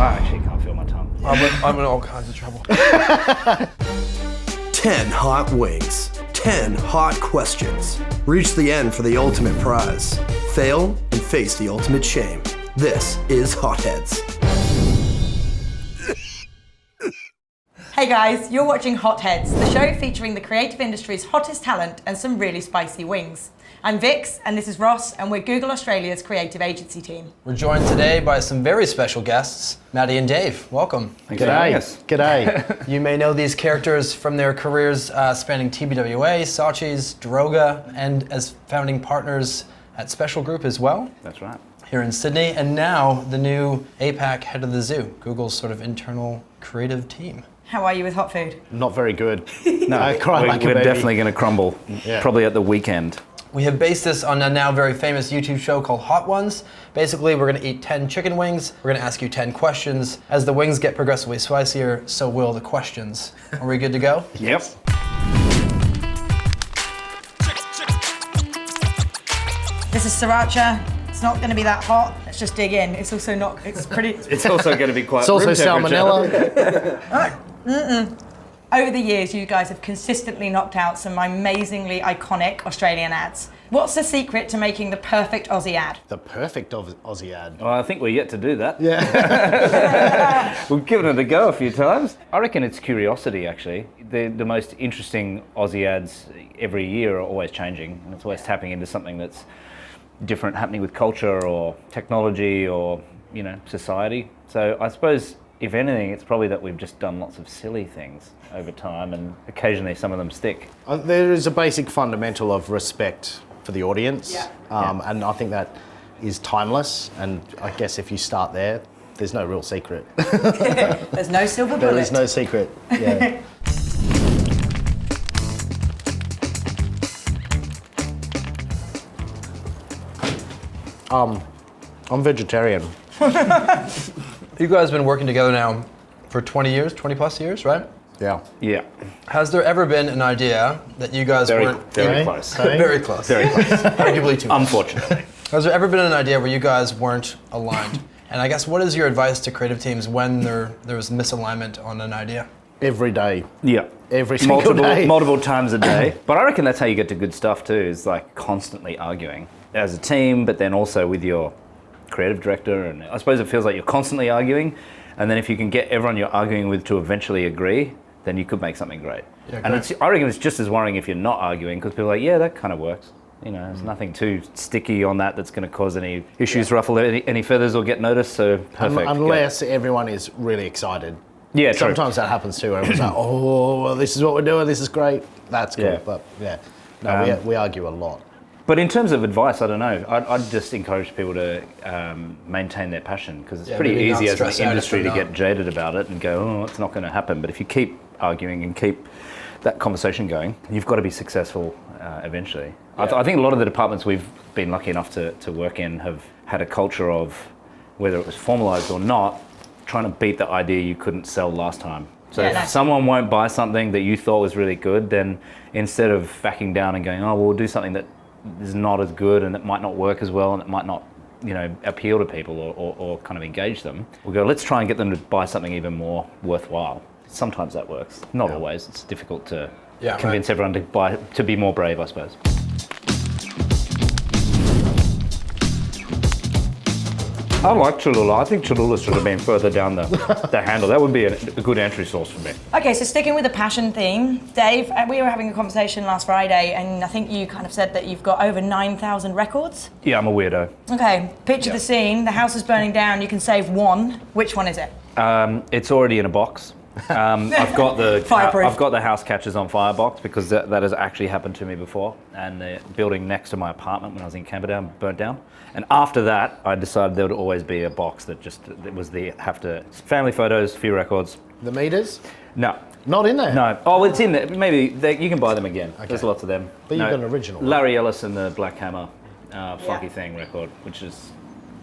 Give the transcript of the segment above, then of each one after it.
I actually can't feel my tongue. I'm in all kinds of trouble. 10 hot wings, 10 hot questions. Reach the end for the ultimate prize. Fail and face the ultimate shame. This is Hotheads. Hey guys, you're watching Hotheads, the show featuring the creative industry's hottest talent and some really spicy wings. I'm Vix, and this is Ross, and we're Google Australia's creative agency team. We're joined today by some very special guests, Matty and Dave. Welcome. G'day. G'day. You may know these characters from their careers spanning TBWA, Saatchi's, Droga, and as founding partners at Special Group as well. That's right. Here in Sydney, and now the new APAC head of the zoo, Google's sort of internal creative team. How are you with hot food? Not very good. No, I cry like a we're baby. definitely going to crumble, probably at the weekend. We have based this on a now very famous YouTube show called Hot Ones. Basically, we're gonna eat 10 chicken wings. We're gonna ask you 10 questions. As the wings get progressively spicier, so will the questions. Are we good to go? Yep. This is sriracha. It's not gonna be that hot. Let's just dig in. It's also not, it's pretty... It's also going to be quite It's also room salmonella. Over the years, you guys have consistently knocked out some amazingly iconic Australian ads. What's the secret to making the perfect Aussie ad? The perfect Aussie ad. Well, I think we're yet to do that. Yeah. We've given it a go a few times. I reckon it's curiosity, actually. The most interesting Aussie ads every year are always changing, and it's always tapping into something that's different, happening with culture or technology or, you know, society. So I suppose, if anything, it's probably that we've just done lots of silly things over time, and occasionally some of them stick. There is a basic fundamental of respect for the audience, Yeah. and I think that is timeless. And I guess if you start there, there's no real secret. There's no silver bullet. There is no secret. Yeah. I'm vegetarian. You guys have been working together now for 20 years, 20 plus years, right? Yeah. Yeah. Has there ever been an idea that you guys Very weren't... close. Very close. Very close. Arguably too much. Unfortunately. Has there ever been an idea where you guys weren't aligned? And I guess, what is your advice to creative teams when there was misalignment on an idea? Every day. Yeah. Every single day. Multiple times a day. But I reckon that's how you get to good stuff too, is like constantly arguing as a team, but then also with your creative director. And I suppose it feels like you're constantly arguing. And then if you can get everyone you're arguing with to eventually agree, then you could make something great. Yeah, and I reckon it's just as worrying if you're not arguing, because people are like, yeah, that kind of works. You know, there's nothing too sticky on that that's going to cause any issues, ruffle any feathers or get noticed, so perfect. Unless everyone is really excited. Yeah, true. Sometimes that happens too. Everyone's like, oh, well, this is what we're doing, this is great. That's cool, Yeah. but yeah. No, we argue a lot. But in terms of advice, I don't know. I'd just encourage people to maintain their passion, because it's pretty maybe not easy as stress an out industry if to they're get jaded about it and go, oh, it's not going to happen. But if you keep arguing and keep that conversation going, you've got to be successful eventually. Yeah. I think a lot of the departments we've been lucky enough to work in have had a culture of, whether it was formalized or not, trying to beat the idea you couldn't sell last time. So if someone won't buy something that you thought was really good, then instead of backing down and going, oh, well, we'll do something that is not as good and it might not work as well and it might not, you know, appeal to people or kind of engage them, we'll go, let's try and get them to buy something even more worthwhile. Sometimes that works. Not always. It's difficult to convince everyone to be more brave, I suppose. I like Cholula. I think Cholula should have been further down the handle. That would be a good entry source for me. Okay, so sticking with the passion theme, Dave, we were having a conversation last Friday, and I think you kind of said that you've got over 9,000 records. Yeah, I'm a weirdo. Okay, picture the scene. The house is burning down. You can save one. Which one is it? It's already in a box. I've got the Fireproof. I've got the house catches on fire box, because that has actually happened to me before. And the building next to my apartment when I was in Camperdown burnt down. And after that, I decided there would always be a box that family photos, few records. The meters? No. Not in there? No. Oh, it's in there. Maybe you can buy them again. Okay. There's lots of them. But you've got an original, right? Larry Ellis and the Black Hammer Funky Thing record, which is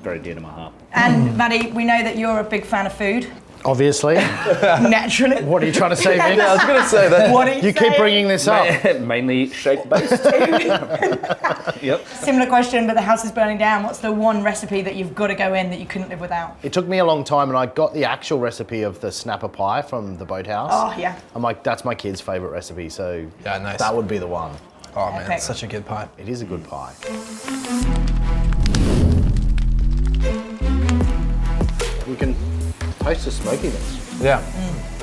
very dear to my heart. And Matty, we know that you're a big fan of food. Obviously. Naturally. What are you trying to say, Vic? I was going to say that. What are You keep bringing this up. Mainly shake-based. Yep. Similar question, but the house is burning down. What's the one recipe that you've got to go in that you couldn't live without? It took me a long time, and I got the actual recipe of the snapper pie from the boathouse. Oh, yeah. I'm like, that's my kid's favourite recipe, so Yeah, nice. that would be the one. Oh man, Epic. it's such a good pie. It is a good pie. We can taste the smokiness. Yeah.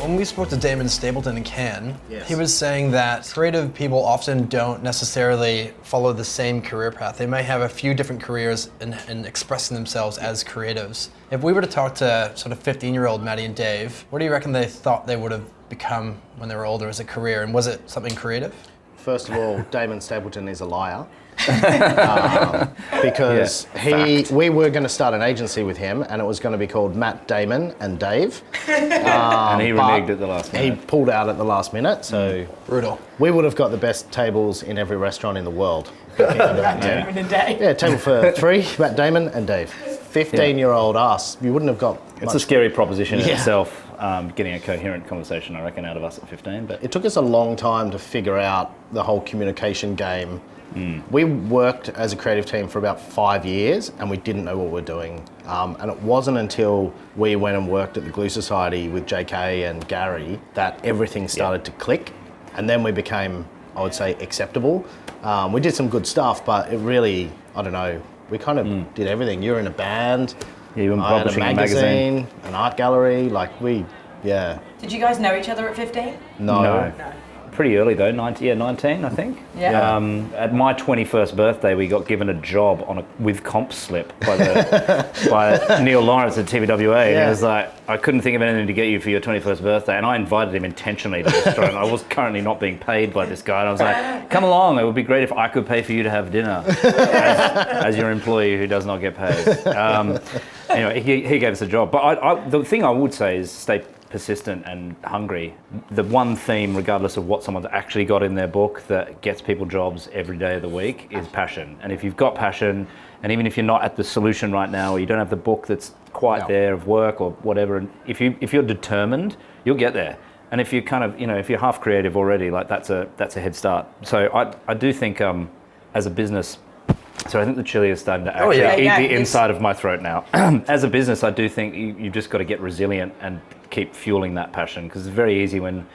When we spoke to Damon Stapleton in Cannes, Yes. he was saying that creative people often don't necessarily follow the same career path. They may have a few different careers in expressing themselves as creatives. If we were to talk to sort of 15-year-old Matty and Dave, what do you reckon they thought they would have become when they were older as a career? And was it something creative? First of all, Damon Stapleton is a liar. Because we were going to start an agency with him, and it was going to be called Matt, Damon and Dave. And he reneged at the last He minute. pulled out at the last minute, so Brutal. we would have got the best tables in every restaurant in the world. Damon and Dave. Yeah, table for 3, Matt Damon and Dave. 15-year-old us, you wouldn't have got It's much. a scary proposition in Yeah. itself, getting a coherent conversation, I reckon, out of us at 15. But It took us a long time to figure out the whole communication game. We worked as a creative team for about 5 years, and we didn't know what we were doing. And it wasn't until we went and worked at the Glue Society with JK and Gary that everything started to click. And then we became, I would say, acceptable. We did some good stuff, but it really, I don't know, we kind of did everything. You were in a band, you were I had a publishing a magazine. magazine, an art gallery, yeah. Did you guys know each other at 15? No. Pretty early though, 19, I think. Yeah. At my 21st birthday, we got given a job on a with comp slip by Neil Lawrence at TVWA. And he was like, I couldn't think of anything to get you for your 21st birthday. And I invited him intentionally to the restaurant. I was currently not being paid by this guy. And I was like, come along, it would be great if I could pay for you to have dinner as your employee who does not get paid. Anyway, he gave us a job. But the thing I would say is stay persistent and hungry. The one theme, regardless of what someone's actually got in their book, that gets people jobs every day of the week is passion. And if you've got passion, and even if you're not at the solution right now, or you don't have the book that's quite there of work or whatever, and if you're determined, you'll get there. And if you kind of, if you're half creative already, like that's a head start. So I do think as a business. So I think the chili is starting to actually eat the inside of my throat now. As a business, I do think you've just got to get resilient and keep fueling that passion, because it's very easy when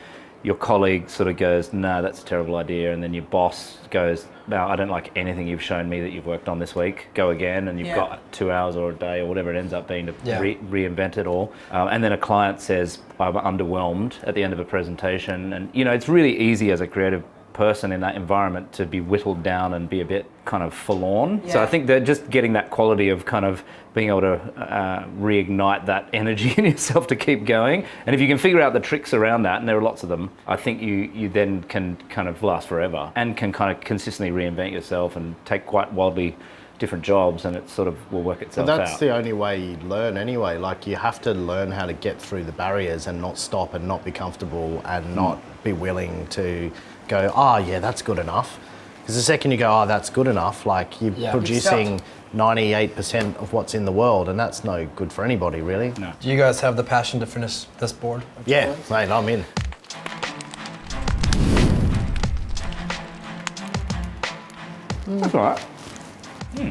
your colleague sort of goes, no, that's a terrible idea, and then your boss goes, no, I don't like anything you've shown me that you've worked on this week, go again, and you've got 2 hours or a day or whatever it ends up being to reinvent it all. And then a client says, I'm underwhelmed at the end of a presentation, and it's really easy as a creative person in that environment to be whittled down and be a bit kind of forlorn. So I think they're just getting that quality of kind of being able to reignite that energy in yourself to keep going. And if you can figure out the tricks around that, and there are lots of them, I think you then can kind of last forever and can kind of consistently reinvent yourself and take quite wildly different jobs, and it sort of will work itself out. But that's the only way you learn anyway. Like, you have to learn how to get through the barriers and not stop and not be comfortable and not be willing to go, oh yeah, that's good enough. Because the second you go, oh, that's good enough, like you're producing 98% of what's in the world, and that's no good for anybody, really. No. Do you guys have the passion to finish this board? Yeah, mate, I'm in. That's all right.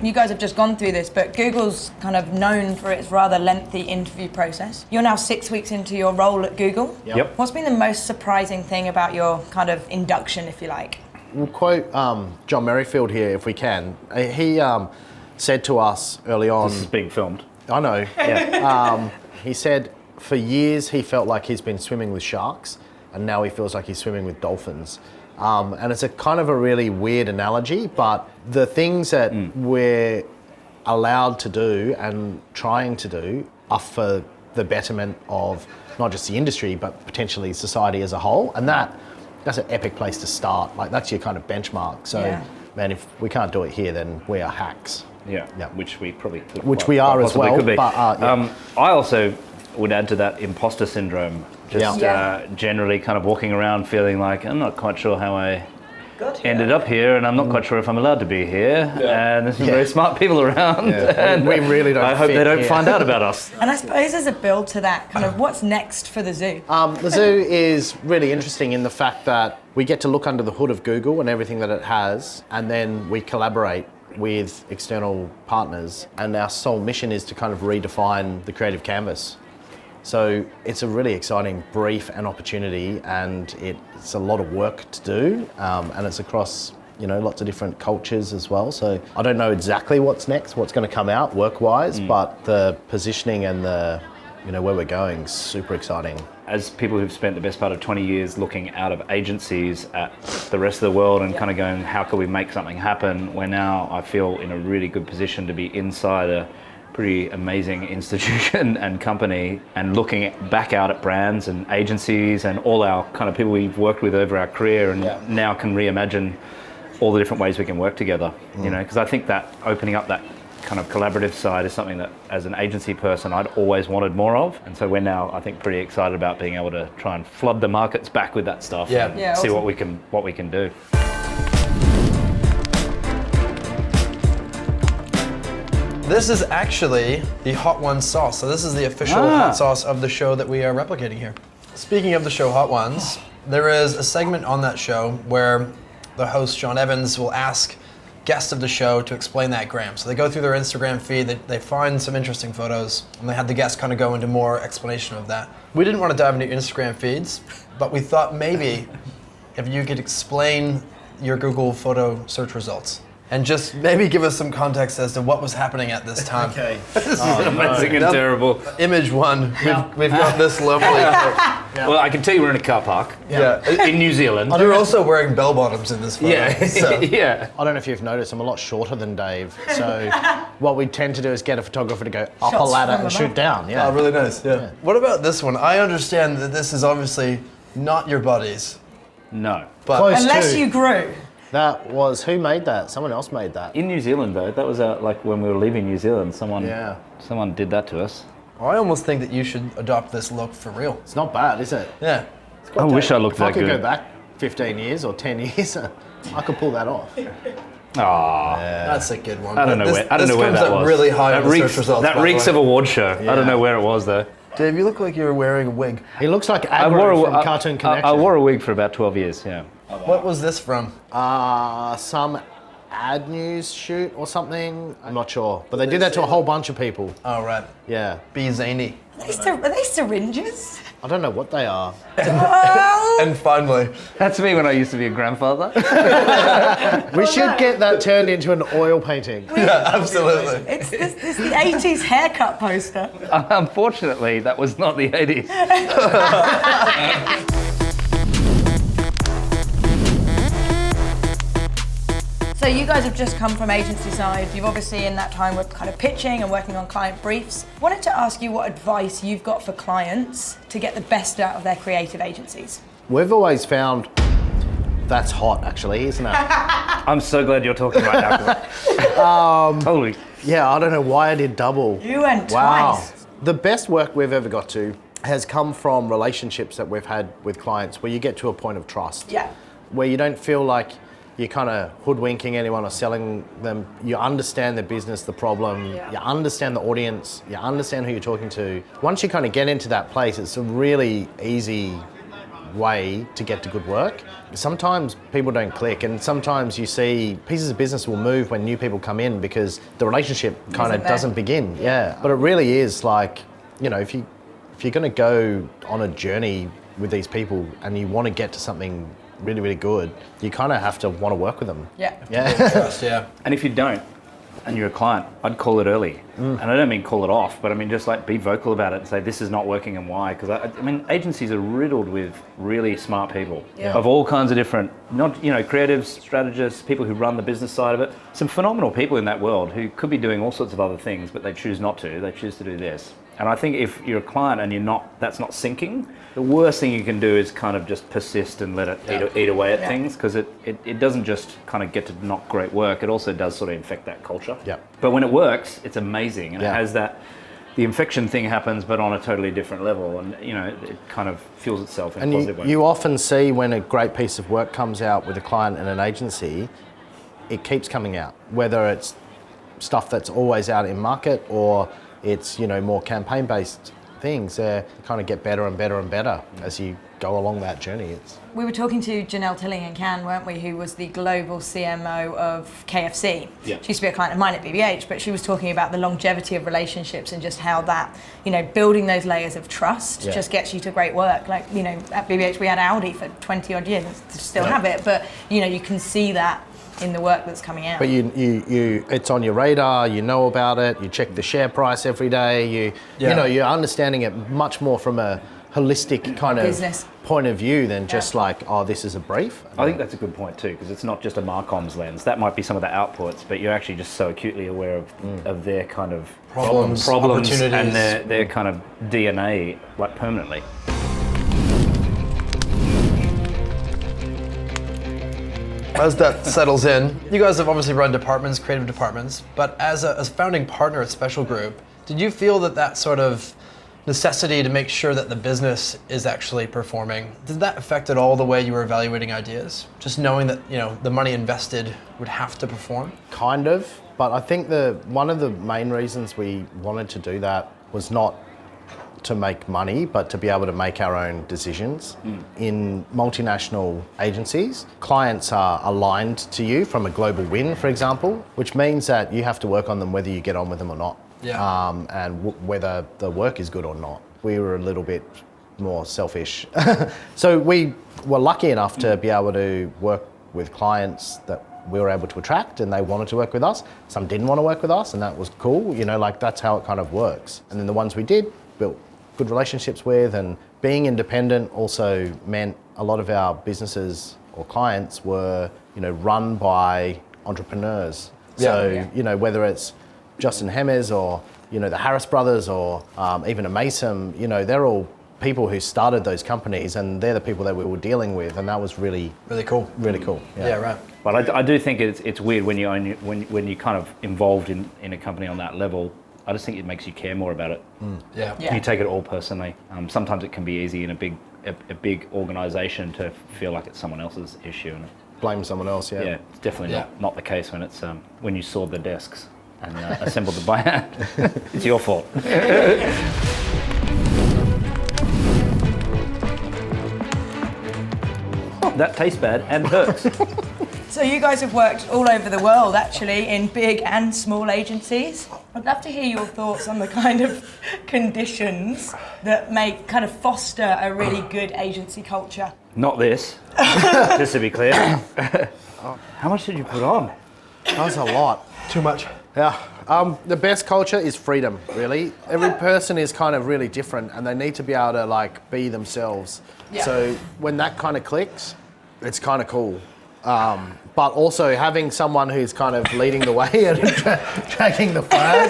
You guys have just gone through this, but Google's kind of known for its rather lengthy interview process. You're now 6 weeks into your role at Google. Yep. What's been the most surprising thing about your kind of induction, if you like? We'll quote John Merrifield here, if we can. He said to us early on... This is being filmed. I know. Yeah. He said for years he felt like he's been swimming with sharks, and now he feels like he's swimming with dolphins. And it's a kind of a really weird analogy, but the things that we're allowed to do and trying to do are for the betterment of not just the industry, but potentially society as a whole. And that's an epic place to start. Like, that's your kind of benchmark. So, man, if we can't do it here, then we are hacks. Yeah, which we probably could. Which we are as well. Could be. But, I also would add to that imposter syndrome. Just generally kind of walking around feeling like I'm not quite sure how I Good. ended up here, and I'm not quite sure if I'm allowed to be here. And there's some very smart people around, and we really don't. I hope fit they don't here. find out about us. And I suppose as a build to that, kind of what's next for the zoo? The zoo is really interesting in the fact that we get to look under the hood of Google and everything that it has, and then we collaborate with external partners, and our sole mission is to kind of redefine the creative canvas. So it's a really exciting brief and opportunity, and it's a lot of work to do, and it's across lots of different cultures as well. So I don't know exactly what's next, what's going to come out work-wise, but the positioning and the where we're going is super exciting. As people who've spent the best part of 20 years looking out of agencies at the rest of the world and kind of going, how can we make something happen? We're now, I feel, in a really good position to be inside a pretty amazing institution and company, and looking back out at brands and agencies and all our kind of people we've worked with over our career, and now can reimagine all the different ways we can work together. Because I think that opening up that kind of collaborative side is something that, as an agency person, I'd always wanted more of, and so we're now, I think, pretty excited about being able to try and flood the markets back with that stuff. And see awesome. what we can do. This is actually the Hot Ones sauce. So this is the official hot sauce of the show that we are replicating here. Speaking of the show Hot Ones, there is a segment on that show where the host, Sean Evans, will ask guests of the show to explain that gram. So they go through their Instagram feed, they find some interesting photos, and they had the guests kind of go into more explanation of that. We didn't want to dive into your Instagram feeds, but we thought maybe if you could explain your Google photo search results and just maybe give us some context as to what was happening at this time. Okay. This is amazing and terrible. Image one, we've got this lovely. Well, I can tell you we're in a car park in New Zealand. You're also wearing bell bottoms in this photo. So. Yeah. I don't know if you've noticed, I'm a lot shorter than Dave. So what we tend to do is get a photographer to go up a Shots ladder from and above. shoot down. Yeah. Oh, really nice. Yeah. What about this one? I understand that this is obviously not your buddies, No. but Close Unless to. you grew. That was, who made that? Someone else made that. In New Zealand, though, that was like when we were leaving New Zealand, someone did that to us. I almost think that you should adopt this look for real. It's not bad, is it? Yeah. I wish I looked If I that could good. go back 15 years or 10 years, I could pull that off. Aw. That's a good one. I don't know This- where. I don't this know where comes that up was. really high that on the reeks, search results. That by the reeks way. of award show. I don't know where it was though. Dave, you look like you were wearing a wig. He looks like Agro from Cartoon Connection. I wore a wig for about 12 years. Yeah. What was this from? Some ad news shoot or something. I'm not sure. But they did that to a whole bunch of people. Oh, right. Yeah. Be zany. Are they syringes? I don't know what they are. And finally, That's me when I used to be a grandfather. We should get that turned into an oil painting. yeah, absolutely. It's the 80s haircut poster. Unfortunately, that was not the 80s. So you guys have just come from agency side. You've obviously in that time were kind of pitching and working on client briefs. Wanted to ask you what advice you've got for clients to get the best out of their creative agencies. We've always found that's hot, actually, isn't it? I'm so glad you're talking right now. Holy. Yeah, I don't know why I did double. You went Wow. twice. The best work we've ever got to has come from relationships that we've had with clients where you get to a point of trust. Yeah. Where you don't feel like you're kind of hoodwinking anyone or selling them. You understand the business, the problem, you understand the audience, you understand who you're talking to. Once you kind of get into that place, it's a really easy way to get to good work. Sometimes people don't click, and sometimes you see pieces of business will move when new people come in because the relationship kind of doesn't begin. Yeah, but it really is like, you know, if you're going to go on a journey with these people and you want to get to something really, really good, you kind of have to want to work with them. Yeah. Yeah. Trust, yeah. And if you don't, and you're a client, I'd call it early. And I don't mean call it off, but I mean just like be vocal about it and say this is not working and why. Because I mean agencies are riddled with really smart people of all kinds of different, not creatives, strategists, people who run the business side of it. Some phenomenal people in that world who could be doing all sorts of other things, but they choose not to. They choose to do this. And I think if you're a client and that's not syncing, the worst thing you can do is kind of just persist and let it eat away at things, because it doesn't just kind of get to not great work, it also does sort of infect that culture. Yeah. But when it works, it's amazing, and it has the the infection thing happens, but on a totally different level, and it kind of fuels itself in a positive way. You often see when a great piece of work comes out with a client and an agency, it keeps coming out, whether it's stuff that's always out in market or it's more campaign-based things. They kind of get better and better and better as you go along that journey. We were talking to Janelle Tilling in Cannes, weren't we, who was the global CMO of KFC. Yeah. She used to be a client of mine at BBH, but she was talking about the longevity of relationships and just how that, building those layers of trust just gets you to great work. Like, at BBH we had Audi for 20 odd years, still have it, but you can see that in the work that's coming out. But you it's on your radar, you know about it, you check the share price every day, you're understanding it much more from a holistic kind of business point of view than just like, oh, this is a brief. I think that's a good point too, because it's not just a Marcom's lens. That might be some of the outputs, but you're actually just so acutely aware of their kind of problems opportunities, and opportunities. their kind of DNA, like, permanently. As that settles in, you guys have obviously run departments, creative departments, but as a founding partner at Special Group, did you feel that sort of necessity to make sure that the business is actually performing, did that affect at all the way you were evaluating ideas? Just knowing that, the money invested would have to perform? Kind of, but I think one of the main reasons we wanted to do that was not to make money, but to be able to make our own decisions. In multinational agencies, clients are aligned to you from a global win, for example, which means that you have to work on them whether you get on with them or not, and whether the work is good or not. We were a little bit more selfish. So we were lucky enough to be able to work with clients that we were able to attract and they wanted to work with us. Some didn't want to work with us, and that was cool. That's how it kind of works. And then the ones we did, built good relationships with, and being independent also meant a lot of our businesses or clients were, run by entrepreneurs. Whether it's Justin Hemmers or, the Harris brothers or even a Mason, they're all people who started those companies, and they're the people that we were dealing with, and that was really cool. Really cool. Yeah, right. But I do think it's weird when you're kind of involved in a company on that level. I just think it makes you care more about it. Yeah. You take it all personally. Sometimes it can be easy in a big organisation to feel like it's someone else's issue. And blame someone else, yeah, it's definitely not the case when it's when you sawed the desks and assembled them by hand. It's your fault. That tastes bad and hurts. So you guys have worked all over the world, actually, in big and small agencies. I'd love to hear your thoughts on the kind of conditions that kind of foster a really good agency culture. Not this, just to be clear. How much did you put on? That was a lot. Too much. Yeah. The best culture is freedom, really. Every person is kind of really different, and they need to be able to be themselves. Yeah. So when that kind of clicks, it's kind of cool. But also having someone who's kind of leading the way and dragging the flag.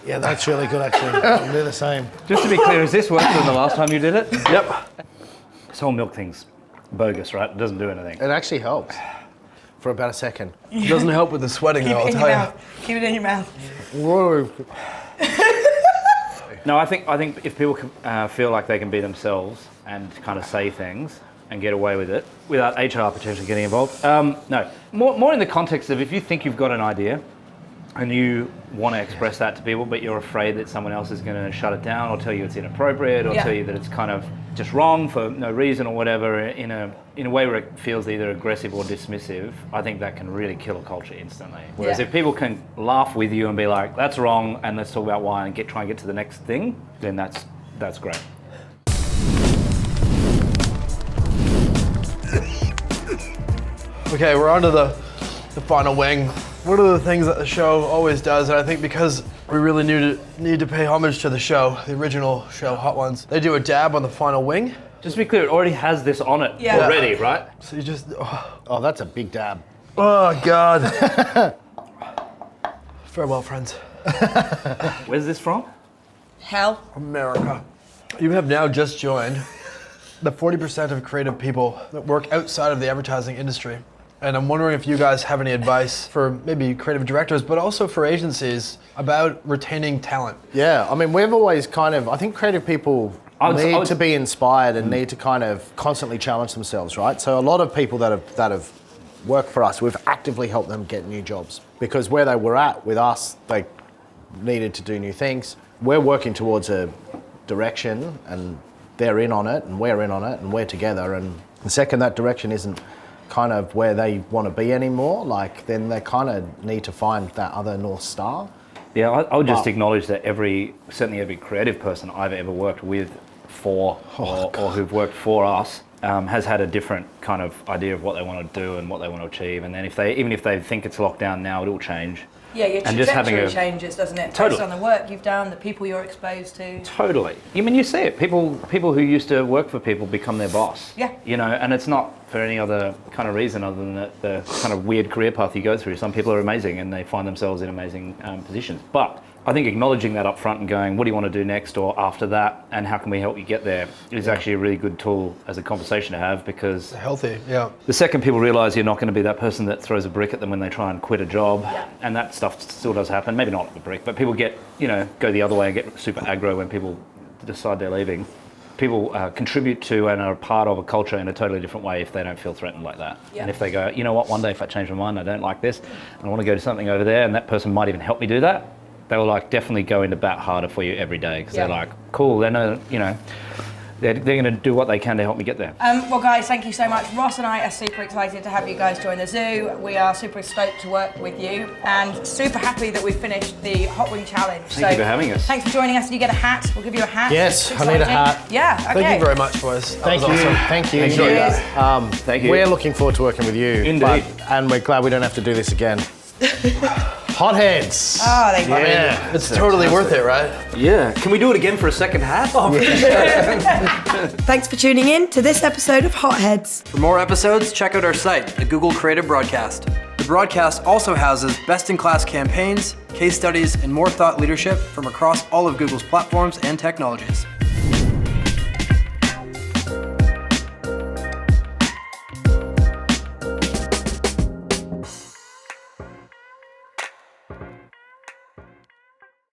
Yeah, that's really good, actually. I'll do the same. Just to be clear, is this worse than the last time you did it? Yep. This whole milk thing's bogus, right? It doesn't do anything. It actually helps for about a second. It doesn't help with the sweating, though, I'll tell you. Keep it in your mouth. Whoa. No, I think if people feel like they can be themselves and kind of say things and get away with it without HR potentially getting involved. No, more in the context of if you think you've got an idea and you want to express that to people, but you're afraid that someone else is going to shut it down or tell you it's inappropriate or tell you that it's kind of just wrong for no reason or whatever in a way where it feels either aggressive or dismissive, I think that can really kill a culture instantly. Whereas if people can laugh with you and be like, that's wrong, and let's talk about why and try and get to the next thing, then that's great. Okay, we're on to the final wing. One of the things that the show always does, and I think because we really need to pay homage to the show, the original show, Hot Ones, they do a dab on the final wing. Just to be clear, it already has this on it already, right? So you just... Oh, that's a big dab. Oh, God. Farewell, friends. Where's this from? Hell. America. You have now just joined the 40% of creative people that work outside of the advertising industry. And I'm wondering if you guys have any advice for maybe creative directors, but also for agencies about retaining talent. Yeah, I mean, we've always I think creative people need to be inspired and need to kind of constantly challenge themselves, right? So a lot of people that have worked for us, we've actively helped them get new jobs because where they were at with us, they needed to do new things. We're working towards a direction and they're in on it and we're in on it and we're together. And the second that direction isn't kind of where they want to be anymore, like then they kind of need to find that other North Star. Yeah, I would just acknowledge that certainly every creative person I've ever worked with or who've worked for us has had a different kind of idea of what they want to do and what they want to achieve. And then even if they think it's locked down now, it'll change. Yeah, your trajectory changes, doesn't it? Totally. Based on the work you've done, the people you're exposed to. Totally. I mean, you see it. People who used to work for people become their boss. Yeah. You know, and it's not for any other kind of reason other than the kind of weird career path you go through. Some people are amazing and they find themselves in amazing positions. But I think acknowledging that up front and going, what do you want to do next or after that, and how can we help you get there, is actually a really good tool as a conversation to have, because Healthy, yeah. the second people realize you're not going to be that person that throws a brick at them when they try and quit a job, and that stuff still does happen, maybe not the brick, but people go the other way and get super aggro when people decide they're leaving. People contribute to and are a part of a culture in a totally different way if they don't feel threatened like that. Yeah. And if they go, you know what, one day if I change my mind, I don't like this, and I want to go to something over there, and that person might even help me do that, they will definitely go into bat harder for you every day, because they're like, cool, they know, they're going to do what they can to help me get there. Well, guys, thank you so much. Ross and I are super excited to have you guys join the zoo. We are super stoked to work with you and super happy that we finished the Hot Wing Challenge. Thank you for having us. Thanks for joining us. You get a hat. We'll give you a hat. Yes, I need a hat. Yeah, okay. Thank you very much, boys. Thank you. Awesome. Thank you. Enjoyed that. Thank you. We're looking forward to working with you. Indeed. And we're glad we don't have to do this again. Hotheads. Oh, thank you. Yeah, it's totally worth it, right? Yeah. Can we do it again for a second hat? Thanks for tuning in to this episode of Hotheads. For more episodes, check out our site, the Google Creative Broadcast. The broadcast also houses best-in-class campaigns, case studies, and more thought leadership from across all of Google's platforms and technologies.